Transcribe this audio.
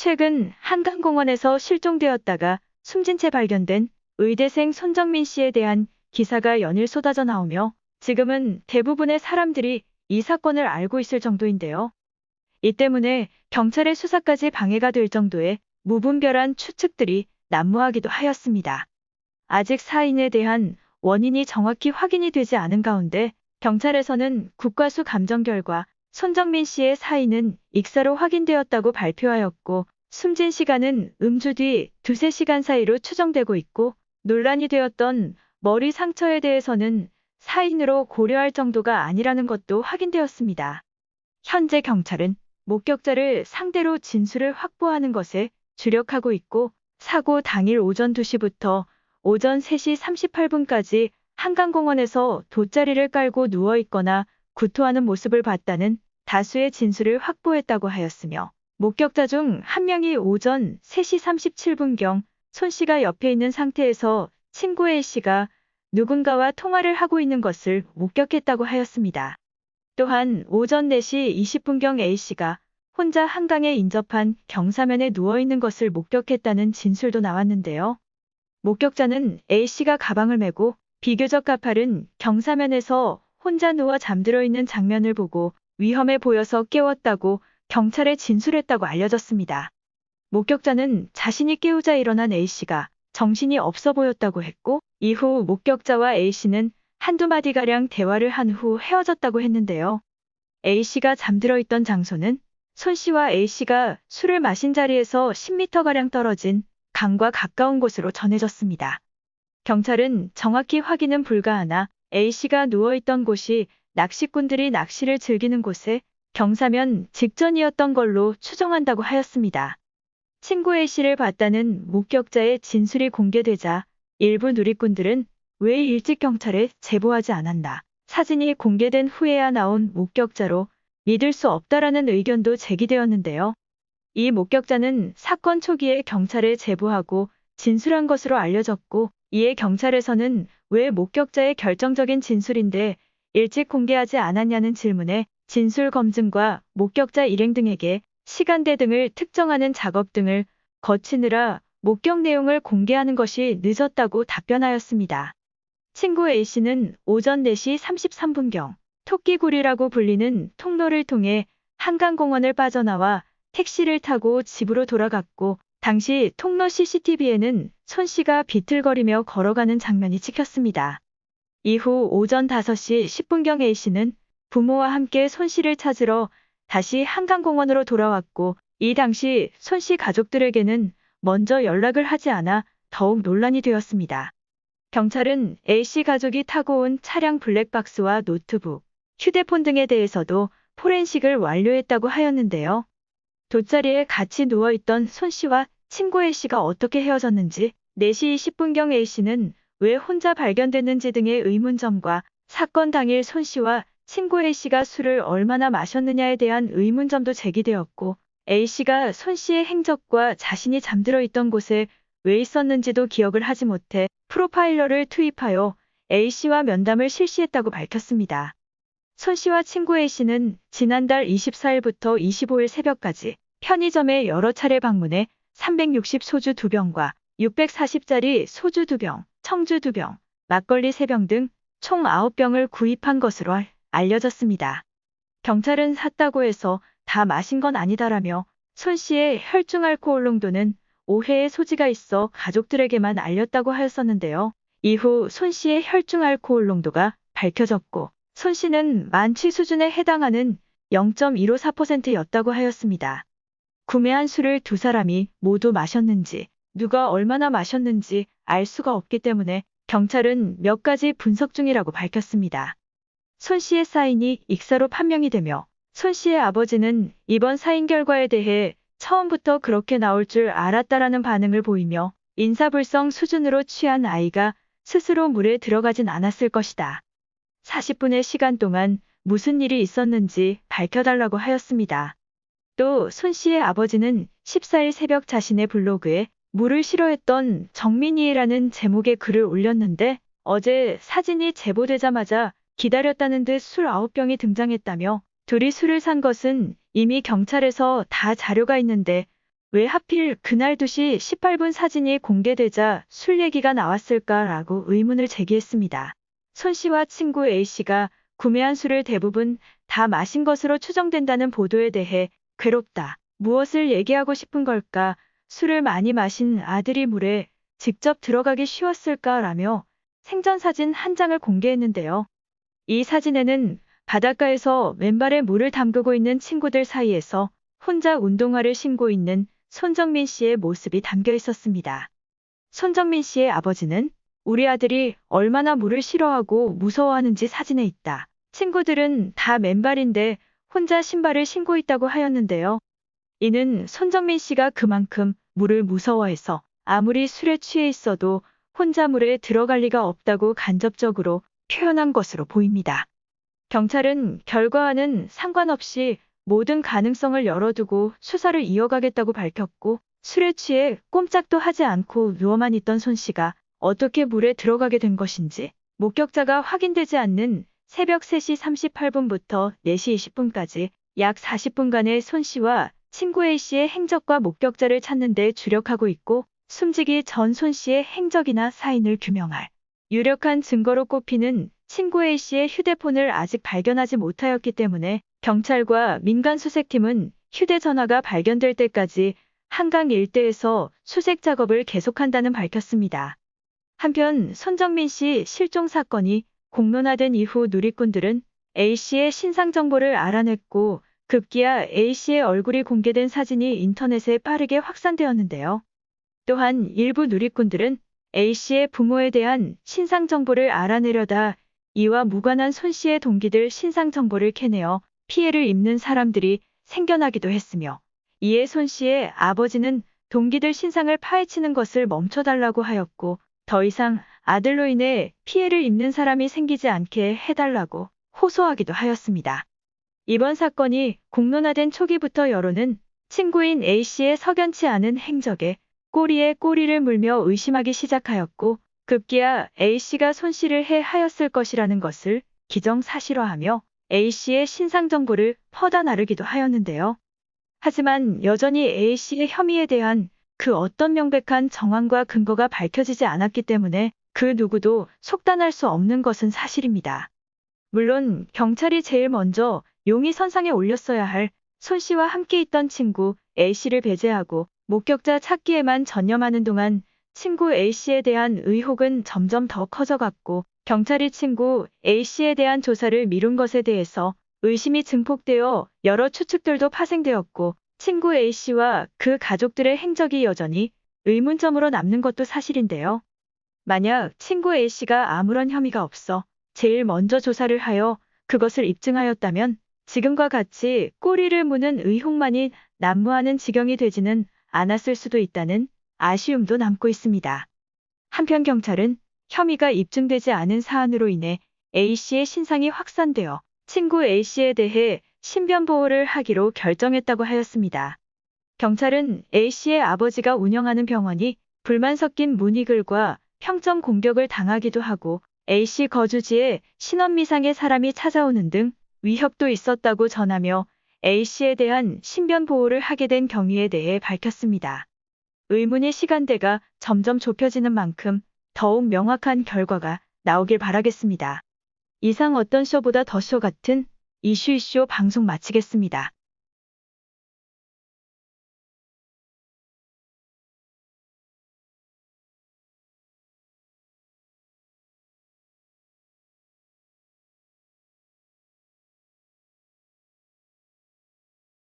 최근 한강공원에서 실종되었다가 숨진 채 발견된 의대생 손정민 씨에 대한 기사가 연일 쏟아져 나오며 지금은 대부분의 사람들이 이 사건을 알고 있을 정도인데요. 이 때문에 경찰의 수사까지 방해가 될 정도의 무분별한 추측들이 난무하기도 하였습니다. 아직 사인에 대한 원인이 정확히 확인이 되지 않은 가운데 경찰에서는 국과수 감정 결과 손정민 씨의 사인은 익사로 확인되었다고 발표하였고 숨진 시간은 음주 뒤 2~3시간 사이로 추정되고 있고 논란이 되었던 머리 상처에 대해서는 사인으로 고려할 정도가 아니라는 것도 확인되었습니다. 현재 경찰은 목격자를 상대로 진술을 확보하는 것에 주력하고 있고 사고 당일 오전 2시부터 오전 3시 38분까지 한강공원에서 돗자리를 깔고 누워있거나 구토하는 모습을 봤다는 다수의 진술을 확보했다고 하였으며 목격자 중 한 명이 오전 3시 37분경 손 씨가 옆에 있는 상태에서 친구 A 씨가 누군가와 통화를 하고 있는 것을 목격했다고 하였습니다. 또한 오전 4시 20분경 A 씨가 혼자 한강에 인접한 경사면에 누워있는 것을 목격했다는 진술도 나왔는데요. 목격자는 A 씨가 가방을 메고 비교적 가파른 경사면에서 혼자 누워 잠들어 있는 장면을 보고 위험해 보여서 깨웠다고 경찰에 진술했다고 알려졌습니다. 목격자는 자신이 깨우자 일어난 A 씨가 정신이 없어 보였다고 했고 이후 목격자와 A 씨는 한두 마디가량 대화를 한 후 헤어졌다고 했는데요. A 씨가 잠들어 있던 장소는 손 씨와 A 씨가 술을 마신 자리에서 10m가량 떨어진 강과 가까운 곳으로 전해졌습니다. 경찰은 정확히 확인은 불가하나 A 씨가 누워있던 곳이 낚시꾼들이 낚시를 즐기는 곳에 경사면 직전이었던 걸로 추정한다고 하였습니다. 친구 A 씨를 봤다는 목격자의 진술이 공개되자 일부 누리꾼들은 왜 일찍 경찰에 제보하지 않았나, 사진이 공개된 후에야 나온 목격자로 믿을 수 없다라는 의견도 제기되었는데요. 이 목격자는 사건 초기에 경찰에 제보하고 진술한 것으로 알려졌고 이에 경찰에서는 왜 목격자의 결정적인 진술인데 일찍 공개하지 않았냐는 질문에 진술 검증과 목격자 일행 등에게 시간대 등을 특정하는 작업 등을 거치느라 목격 내용을 공개하는 것이 늦었다고 답변하였습니다. 친구 A씨는 오전 4시 33분경 토끼구리라고 불리는 통로를 통해 한강공원을 빠져나와 택시를 타고 집으로 돌아갔고 당시 통로 CCTV에는 손 씨가 비틀거리며 걸어가는 장면이 찍혔습니다. 이후 오전 5시 10분경 A씨는 부모와 함께 손 씨를 찾으러 다시 한강공원으로 돌아왔고 이 당시 손 씨 가족들에게는 먼저 연락을 하지 않아 더욱 논란이 되었습니다. 경찰은 A씨 가족이 타고 온 차량 블랙박스와 노트북, 휴대폰 등에 대해서도 포렌식을 완료했다고 하였는데요. 돗자리에 같이 누워있던 손 씨와 친구 A씨가 어떻게 헤어졌는지, 4시 10분경 A씨는 왜 혼자 발견됐는지 등의 의문점과 사건 당일 손 씨와 친구 A씨가 술을 얼마나 마셨느냐에 대한 의문점도 제기되었고 A씨가 손 씨의 행적과 자신이 잠들어 있던 곳에 왜 있었는지도 기억을 하지 못해 프로파일러를 투입하여 A씨와 면담을 실시했다고 밝혔습니다. 손 씨와 친구 A씨는 지난달 24일부터 25일 새벽까지 편의점에 여러 차례 방문해 360 소주 2병과 640짜리 소주 2병, 청주 2병, 막걸리 3병 등 총 9병을 구입한 것으로 알려졌습니다. 경찰은 샀다고 해서 다 마신 건 아니다라며 손 씨의 혈중 알코올 농도는 5회의 소지가 있어 가족들에게만 알렸다고 하였었는데요. 이후 손 씨의 혈중 알코올 농도가 밝혀졌고 손 씨는 만취 수준에 해당하는 0.154%였다고 하였습니다. 구매한 술을 두 사람이 모두 마셨는지, 누가 얼마나 마셨는지 알 수가 없기 때문에 경찰은 몇 가지 분석 중이라고 밝혔습니다. 손 씨의 사인이 익사로 판명이 되며 손 씨의 아버지는 이번 사인 결과에 대해 처음부터 그렇게 나올 줄 알았다라는 반응을 보이며 인사불성 수준으로 취한 아이가 스스로 물에 들어가진 않았을 것이다. 40분의 시간 동안 무슨 일이 있었는지 밝혀달라고 하였습니다. 또 손 씨의 아버지는 14일 새벽 자신의 블로그에 물을 싫어했던 정민이라는 제목의 글을 올렸는데 어제 사진이 제보되자마자 기다렸다는 듯 술 9병이 등장했다며 둘이 술을 산 것은 이미 경찰에서 다 자료가 있는데 왜 하필 그날 2시 18분 사진이 공개되자 술 얘기가 나왔을까라고 의문을 제기했습니다. 손 씨와 친구 A 씨가 구매한 술을 대부분 다 마신 것으로 추정된다는 보도에 대해 괴롭다. 무엇을 얘기하고 싶은 걸까? 술을 많이 마신 아들이 물에 직접 들어가기 쉬웠을까라며 생전 사진 한 장을 공개했는데요. 이 사진에는 바닷가에서 맨발에 물을 담그고 있는 친구들 사이에서 혼자 운동화를 신고 있는 손정민 씨의 모습이 담겨 있었습니다. 손정민 씨의 아버지는 우리 아들이 얼마나 물을 싫어하고 무서워하는지 사진에 있다. 친구들은 다 맨발인데 혼자 신발을 신고 있다고 하였는데요. 이는 손정민 씨가 그만큼 물을 무서워해서 아무리 술에 취해 있어도 혼자 물에 들어갈 리가 없다고 간접적으로 표현한 것으로 보입니다. 경찰은 결과와는 상관없이 모든 가능성을 열어두고 수사를 이어가겠다고 밝혔고, 술에 취해 꼼짝도 하지 않고 누워만 있던 손 씨가 어떻게 물에 들어가게 된 것인지 목격자가 확인되지 않는 새벽 3시 38분부터 4시 20분까지 약 40분간의 손 씨와 친구 A 씨의 행적과 목격자를 찾는 데 주력하고 있고, 숨지기 전 손 씨의 행적이나 사인을 규명할 유력한 증거로 꼽히는 친구 A 씨의 휴대폰을 아직 발견하지 못하였기 때문에 경찰과 민간수색팀은 휴대전화가 발견될 때까지 한강 일대에서 수색 작업을 계속한다는 밝혔습니다. 한편 손정민 씨 실종 사건이 공론화된 이후 누리꾼들은 A 씨의 신상 정보를 알아냈고, 급기야 A 씨의 얼굴이 공개된 사진이 인터넷에 빠르게 확산되었는데요. 또한 일부 누리꾼들은 A 씨의 부모에 대한 신상 정보를 알아내려다 이와 무관한 손 씨의 동기들 신상 정보를 캐내어 피해를 입는 사람들이 생겨나기도 했으며, 이에 손 씨의 아버지는 동기들 신상을 파헤치는 것을 멈춰달라고 하였고, 더 이상 아들로 인해 피해를 입는 사람이 생기지 않게 해달라고 호소하기도 하였습니다. 이번 사건이 공론화된 초기부터 여론은 친구인 A 씨의 석연치 않은 행적에 꼬리에 꼬리를 물며 의심하기 시작하였고, 급기야 A 씨가 손 씨를 해하였을 것이라는 것을 기정사실화하며 A 씨의 신상 정보를 퍼다 나르기도 하였는데요. 하지만 여전히 A 씨의 혐의에 대한 그 어떤 명백한 정황과 근거가 밝혀지지 않았기 때문에 그 누구도 속단할 수 없는 것은 사실입니다. 물론 경찰이 제일 먼저 용의 선상에 올렸어야 할 손 씨와 함께 있던 친구 A 씨를 배제하고 목격자 찾기에만 전념하는 동안 친구 A 씨에 대한 의혹은 점점 더 커져갔고, 경찰이 친구 A 씨에 대한 조사를 미룬 것에 대해서 의심이 증폭되어 여러 추측들도 파생되었고, 친구 A 씨와 그 가족들의 행적이 여전히 의문점으로 남는 것도 사실인데요. 만약 친구 A 씨가 아무런 혐의가 없어 제일 먼저 조사를 하여 그것을 입증하였다면 지금과 같이 꼬리를 무는 의혹만이 난무하는 지경이 되지는 않았을 수도 있다는 아쉬움도 남고 있습니다. 한편 경찰은 혐의가 입증되지 않은 사안으로 인해 A 씨의 신상이 확산되어 친구 A 씨에 대해 신변 보호를 하기로 결정했다고 하였습니다. 경찰은 A 씨의 아버지가 운영하는 병원이 불만 섞인 문의글과 평점 공격을 당하기도 하고, A 씨 거주지에 신원미상의 사람이 찾아오는 등 위협도 있었다고 전하며 A 씨에 대한 신변 보호를 하게 된 경위에 대해 밝혔습니다. 의문의 시간대가 점점 좁혀지는 만큼 더욱 명확한 결과가 나오길 바라겠습니다. 이상 어떤 쇼보다 더 쇼 같은 이슈 방송 마치겠습니다.